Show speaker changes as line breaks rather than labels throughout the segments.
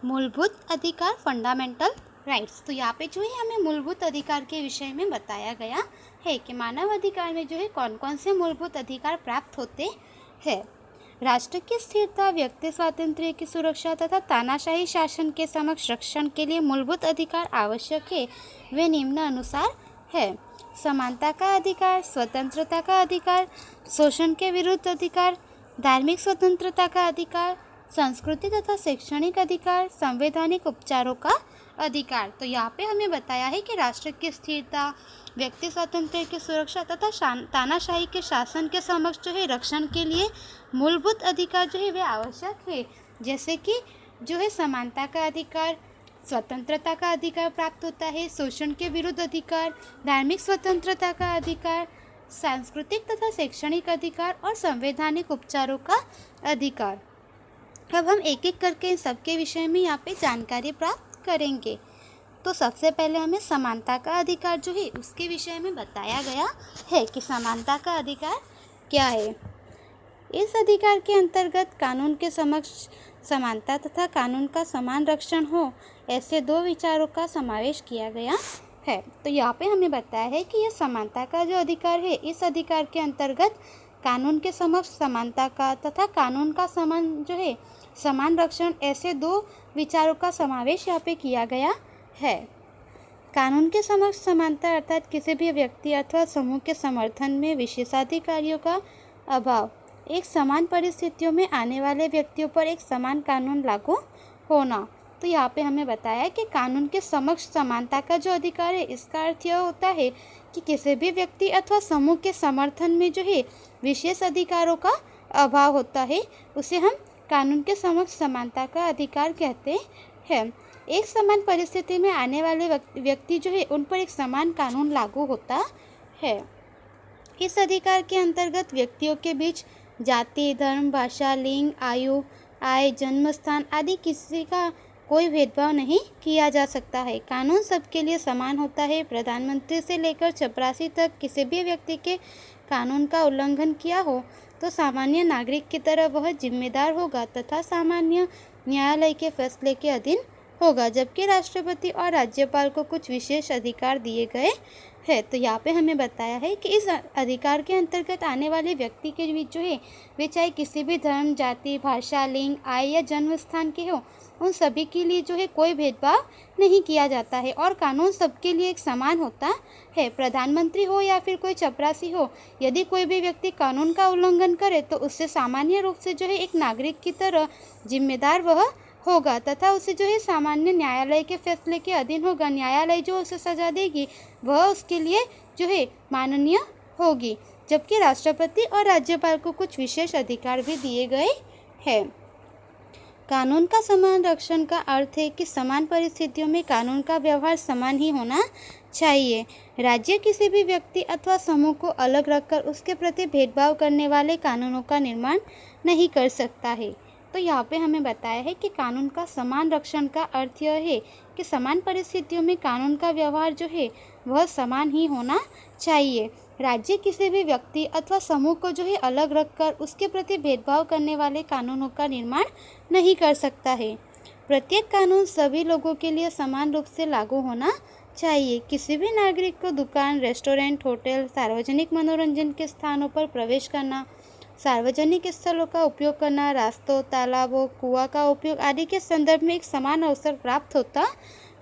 मूलभूत अधिकार fundamental rights. तो यहाँ पे जो है हमें मूलभूत अधिकार के विषय में बताया गया है कि मानव अधिकार में जो है कौन कौन से मूलभूत अधिकार प्राप्त होते हैं। राष्ट्र की स्थिरता, व्यक्ति स्वातंत्र्य की सुरक्षा तथा तानाशाही शासन के समक्ष रक्षण के लिए मूलभूत अधिकार आवश्यक है। वे निम्नानुसार है: समानता का अधिकार, स्वतंत्रता का अधिकार, शोषण के विरुद्ध अधिकार, धार्मिक स्वतंत्रता का अधिकार, संस्कृति तथा शैक्षणिक अधिकार, संवैधानिक उपचारों का अधिकार। तो यहाँ पे हमें बताया है कि राष्ट्र की स्थिरता, व्यक्ति स्वातंत्र्य की सुरक्षा तथा तानाशाही के शासन के समक्ष जो है रक्षण के लिए मूलभूत अधिकार जो है वे आवश्यक है। जैसे कि जो है समानता का अधिकार, स्वतंत्रता का अधिकार प्राप्त होता है, शोषण के विरुद्ध अधिकार, धार्मिक स्वतंत्रता का अधिकार, सांस्कृतिक तथा शैक्षणिक अधिकार और संवैधानिक उपचारों का अधिकार। अब हम एक एक करके इन सबके विषय में यहाँ पे जानकारी प्राप्त करेंगे। तो सबसे पहले हमें समानता का अधिकार जो है उसके विषय में बताया गया है कि समानता का अधिकार क्या है। इस अधिकार के अंतर्गत कानून के समक्ष समानता तथा कानून का समान रक्षण हो, ऐसे दो विचारों का समावेश किया गया है। तो यहाँ पे हमें बताया है कि यह समानता का जो अधिकार है, इस अधिकार के अंतर्गत कानून के समक्ष समानता का तथा कानून का समान रक्षण, ऐसे दो विचारों का समावेश यहाँ पे किया गया है। कानून के समक्ष समानता अर्थात किसी भी व्यक्ति अथवा समूह के समर्थन में विशेषाधिकारियों का अभाव, एक समान परिस्थितियों में आने वाले व्यक्तियों पर एक समान कानून लागू होना। तो यहाँ पे हमें बताया है कि कानून के समक्ष समानता का जो अधिकार है, इसका अर्थ यह होता है कि किसी भी व्यक्ति अथवा समूह के समर्थन में जो है विशेष अधिकारों का अभाव होता है, उसे हम कानून के समक्ष समानता का अधिकार कहते हैं। एक समान परिस्थिति में आने वाले व्यक्ति जो है उन पर एक समान कानून लागू होता है। इस अधिकार के अंतर्गत व्यक्तियों के बीच जाति, धर्म, भाषा, लिंग, आयु, आय, जन्म स्थान आदि किसी का कोई भेदभाव नहीं किया जा सकता है। कानून सबके लिए समान होता है। प्रधानमंत्री से लेकर चपरासी तक किसी भी व्यक्ति के कानून का उल्लंघन किया हो तो सामान्य नागरिक की तरह वह जिम्मेदार होगा तथा सामान्य न्यायालय के फैसले के अधीन होगा, जबकि राष्ट्रपति और राज्यपाल को कुछ विशेष अधिकार दिए गए हैं। तो यहाँ पे हमें बताया है कि इस अधिकार के अंतर्गत आने वाले व्यक्ति के बीच जो है वे चाहे किसी भी धर्म, जाति, भाषा, लिंग, आय या जन्म स्थान के हो, उन सभी के लिए जो है कोई भेदभाव नहीं किया जाता है और कानून सबके लिए एक समान होता है। प्रधानमंत्री हो या फिर कोई चपरासी हो, यदि कोई भी व्यक्ति कानून का उल्लंघन करे तो उससे सामान्य रूप से जो है एक नागरिक की तरह जिम्मेदार वह होगा तथा उसे जो है सामान्य न्यायालय के फैसले के अधीन होगा। न्यायालय जो उसे सजा देगी वह उसके लिए जो है माननीय होगी, जबकि राष्ट्रपति और राज्यपाल को कुछ विशेष अधिकार भी दिए गए हैं। कानून का समान रक्षण का अर्थ है कि समान परिस्थितियों में कानून का व्यवहार समान ही होना चाहिए। राज्य किसी भी व्यक्ति अथवा समूह को अलग रखकर उसके प्रति भेदभाव करने वाले कानूनों का निर्माण नहीं कर सकता है। तो यहाँ पे हमें बताया है कि कानून का समान रक्षण का अर्थ यह है कि समान परिस्थितियों में कानून का व्यवहार जो है वह समान ही होना चाहिए। राज्य किसी भी व्यक्ति अथवा समूह को जो है अलग रखकर उसके प्रति भेदभाव करने वाले कानूनों का निर्माण नहीं कर सकता है। प्रत्येक कानून सभी लोगों के लिए समान रूप से लागू होना चाहिए। किसी भी नागरिक को दुकान, रेस्टोरेंट, होटल, सार्वजनिक मनोरंजन के स्थानों पर प्रवेश करना, सार्वजनिक स्थलों का उपयोग करना, रास्तों, तालाबों, कुआं का उपयोग आदि के संदर्भ में एक समान अवसर प्राप्त होता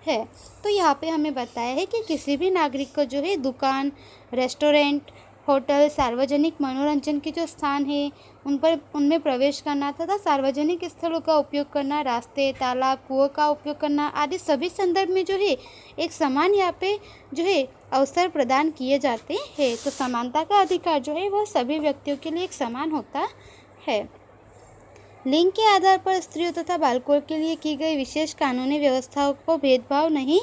है। तो यहाँ पे हमें बताया है कि किसी भी नागरिक को जो है दुकान, रेस्टोरेंट, होटल, सार्वजनिक मनोरंजन के जो स्थान है उनमें प्रवेश करना तथा सार्वजनिक स्थलों का उपयोग करना, रास्ते, तालाब, कुओं का उपयोग करना आदि सभी संदर्भ में जो है एक समान यहाँ पे जो है अवसर प्रदान किए जाते हैं। तो समानता का अधिकार जो है वह सभी व्यक्तियों के लिए एक समान होता है। लिंग के आधार पर स्त्रियों तथा बालकों के लिए की गई विशेष कानूनी व्यवस्थाओं को भेदभाव नहीं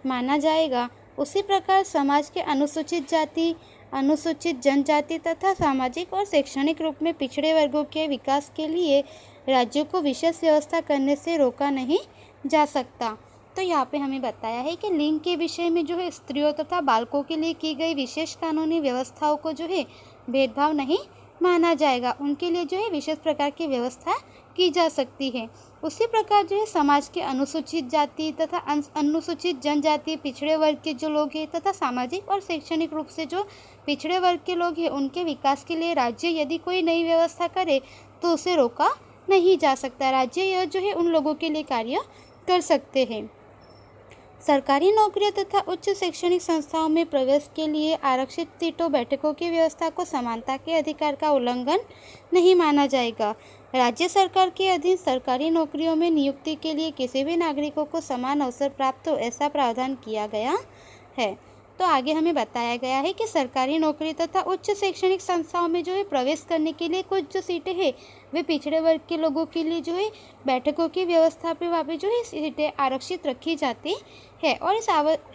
माना जाएगा। उसी प्रकार समाज के अनुसूचित जाति, अनुसूचित जनजाति तथा सामाजिक और शैक्षणिक रूप में पिछड़े वर्गों के विकास के लिए राज्यों को विशेष व्यवस्था करने से रोका नहीं जा सकता। तो यहाँ पे हमें बताया है कि लिंग के विषय में जो है स्त्रियों तथा बालकों के लिए की गई विशेष कानूनी व्यवस्थाओं को जो है भेदभाव नहीं माना जाएगा, उनके लिए जो है विशेष प्रकार की व्यवस्था की जा सकती है। उसी प्रकार जो है समाज के अनुसूचित जाति तथा अनुसूचित जनजाति, पिछड़े वर्ग के जो लोग हैं तथा सामाजिक और शैक्षणिक रूप से जो पिछड़े वर्ग के लोग हैं, उनके विकास के लिए राज्य यदि कोई नई व्यवस्था करे तो उसे रोका नहीं जा सकता। राज्य यह जो है उन लोगों के लिए कार्य कर सकते हैं। सरकारी नौकरियों तथा उच्च शैक्षणिक संस्थाओं में प्रवेश के लिए आरक्षित सीटों बैठकों की व्यवस्था को समानता के अधिकार का उल्लंघन नहीं माना जाएगा। राज्य सरकार के अधीन सरकारी नौकरियों में नियुक्ति के लिए किसी भी नागरिकों को समान अवसर प्राप्त हो, ऐसा प्रावधान किया गया है। तो आगे हमें बताया गया है कि सरकारी नौकरी तथा उच्च शैक्षणिक संस्थाओं में जो है प्रवेश करने के लिए कुछ जो सीटें हैं वे पिछड़े वर्ग के लोगों के लिए जो है बैठकों की व्यवस्था पे वहाँ पे जो है सीटें आरक्षित रखी जाती है और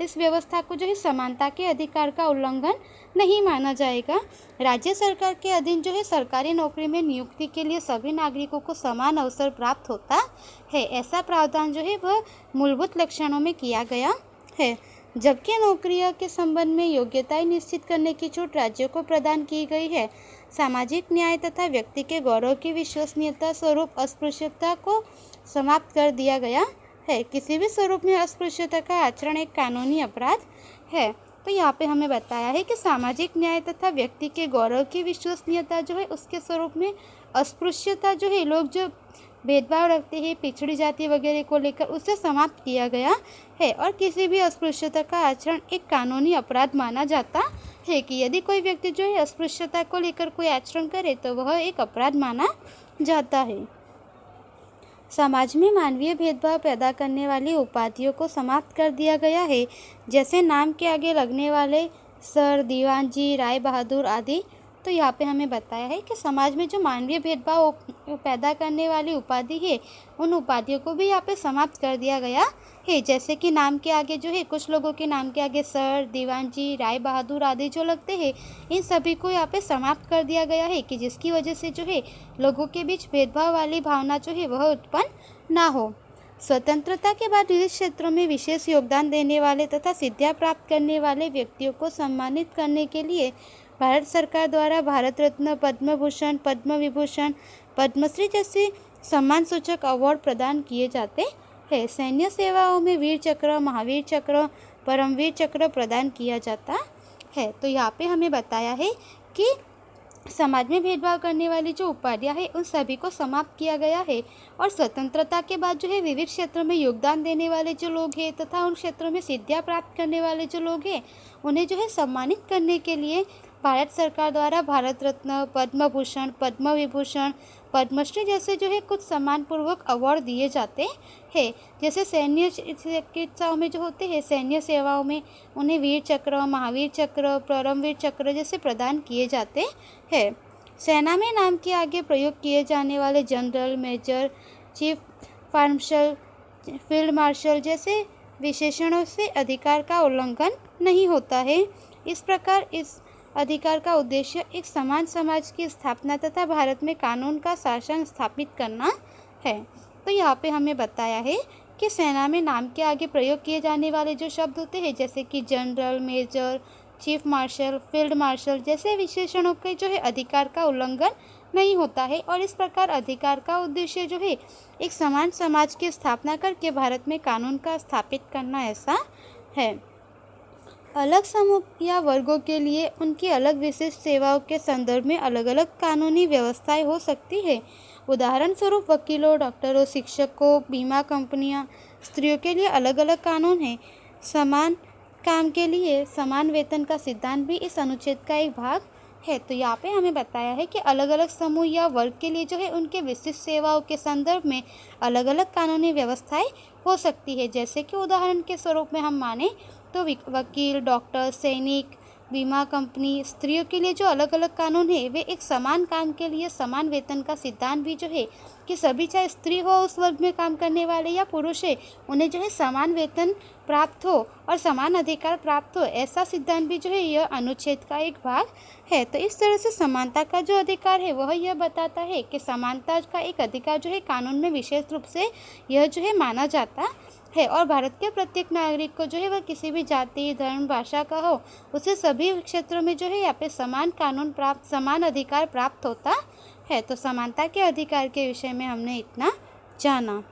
इस व्यवस्था को जो है समानता के अधिकार का उल्लंघन नहीं माना जाएगा। राज्य सरकार के अधीन जो है सरकारी नौकरी में नियुक्ति के लिए सभी नागरिकों को समान अवसर प्राप्त होता है, ऐसा प्रावधान जो है वह मूलभूत लक्षणों में किया गया है। जबकि नौकरियों के संबंध में योग्यताएं निश्चित करने की छूट राज्यों को प्रदान की गई है। सामाजिक न्याय तथा व्यक्ति के गौरव की विश्वसनीयता स्वरूप अस्पृश्यता को समाप्त कर दिया गया है। किसी भी स्वरूप में अस्पृश्यता का आचरण एक कानूनी अपराध है। तो यहाँ पे हमें बताया है कि सामाजिक न्याय तथा व्यक्ति के गौरव की विश्वसनीयता जो है उसके स्वरूप में अस्पृश्यता जो है, लोग जो भेदभाव रखते हैं पिछड़ी जाति वगैरह को लेकर, उसे समाप्त किया गया है। और किसी भी अस्पृश्यता का आचरण एक कानूनी अपराध माना जाता है कि यदि कोई व्यक्ति जो है अस्पृश्यता को लेकर कोई आचरण करे तो वह एक अपराध माना जाता है। समाज में मानवीय भेदभाव पैदा करने वाली उपाधियों को समाप्त कर दिया गया है, जैसे नाम के आगे लगने वाले सर, दीवान जी, राय बहादुर आदि। तो यहाँ पे हमें बताया है कि समाज में जो मानवीय भेदभाव पैदा करने वाली उपाधि है उन उपाधियों को भी यहाँ पे समाप्त कर दिया गया है। जैसे कि नाम के आगे जो है कुछ लोगों के नाम के आगे सर, दीवान जी, राय बहादुर आदि जो लगते हैं, इन सभी को यहाँ पे समाप्त कर दिया गया है कि जिसकी वजह से जो है लोगों के बीच भेदभाव वाली भावना जो है वह उत्पन्न ना हो। स्वतंत्रता के बाद विविध क्षेत्रों में विशेष योगदान देने वाले तथा सिद्धियां प्राप्त करने वाले व्यक्तियों को सम्मानित करने के लिए भारत सरकार द्वारा भारत रत्न, पद्म भूषण, पद्म विभूषण, पद्मश्री जैसे सम्मान सूचक अवार्ड प्रदान किए जाते हैं। सैन्य सेवाओं में वीर चक्र, महावीर चक्र, परमवीर चक्र प्रदान किया जाता है। तो यहाँ पे हमें बताया है कि समाज में भेदभाव करने वाली जो उपाधियाँ हैं उन सभी को समाप्त किया गया है और स्वतंत्रता के बाद जो है विविध क्षेत्रों में योगदान देने वाले जो लोग हैं तथा उन क्षेत्रों में सिद्धियाँ प्राप्त करने वाले जो लोग हैं उन्हें जो है सम्मानित करने के लिए भारत सरकार द्वारा भारत रत्न, पद्म भूषण, पद्म विभूषण, पद्मश्री जैसे जो है कुछ सम्मानपूर्वक अवार्ड दिए जाते हैं। जैसे सैन्य चिकित्साओं में जो होते हैं, सैन्य सेवाओं में उन्हें वीर चक्र, महावीर चक्र, परमवीर चक्र जैसे प्रदान किए जाते हैं। सेना में नाम के आगे प्रयोग किए जाने वाले general, major, chief marshal, field marshal जैसे विशेषणों से अधिकार का उल्लंघन नहीं होता है। इस प्रकार इस अधिकार का उद्देश्य एक समान समाज की स्थापना तथा भारत में कानून का शासन स्थापित करना है। तो यहाँ पे हमें बताया है कि सेना में नाम के आगे प्रयोग किए जाने वाले जो शब्द होते हैं जैसे कि general, major, chief marshal, field marshal जैसे विशेषणों के जो है अधिकार का उल्लंघन नहीं होता है और इस प्रकार अधिकार का उद्देश्य जो है एक समान समाज की स्थापना करके भारत में कानून का स्थापित करना ऐसा है। अलग समूह या वर्गों के लिए उनकी अलग विशिष्ट सेवाओं के संदर्भ में अलग अलग कानूनी व्यवस्थाएं हो सकती है। उदाहरण स्वरूप वकीलों, डॉक्टरों, शिक्षकों, बीमा कंपनियां, स्त्रियों के लिए अलग अलग कानून हैं। समान काम के लिए समान वेतन का सिद्धांत भी इस अनुच्छेद का एक भाग है। तो यहाँ पे हमें बताया है कि अलग अलग समूह या वर्ग के लिए जो है उनके विशिष्ट सेवाओं के संदर्भ में अलग अलग कानूनी व्यवस्थाएं हो सकती है। जैसे कि उदाहरण के स्वरूप में हम माने तो वकील, डॉक्टर, सैनिक, बीमा कंपनी, स्त्रियों के लिए जो अलग अलग कानून है वे एक समान काम के लिए समान वेतन का सिद्धांत भी जो है कि सभी चाहे स्त्री हो उस वर्ग में काम करने वाले या पुरुष है उन्हें जो है समान वेतन प्राप्त हो और समान अधिकार प्राप्त हो, ऐसा सिद्धांत भी जो है यह अनुच्छेद का एक भाग है। तो इस तरह से समानता का जो अधिकार है वह यह बताता है कि समानता का एक अधिकार जो है कानून में विशेष रूप से यह जो है माना जाता है और भारत के प्रत्येक नागरिक को जो है वह किसी भी जाति, धर्म, भाषा का हो उसे सभी क्षेत्रों में जो है यहाँ पे समान कानून प्राप्त, समान अधिकार प्राप्त होता है। तो समानता के अधिकार के विषय में हमने इतना जाना।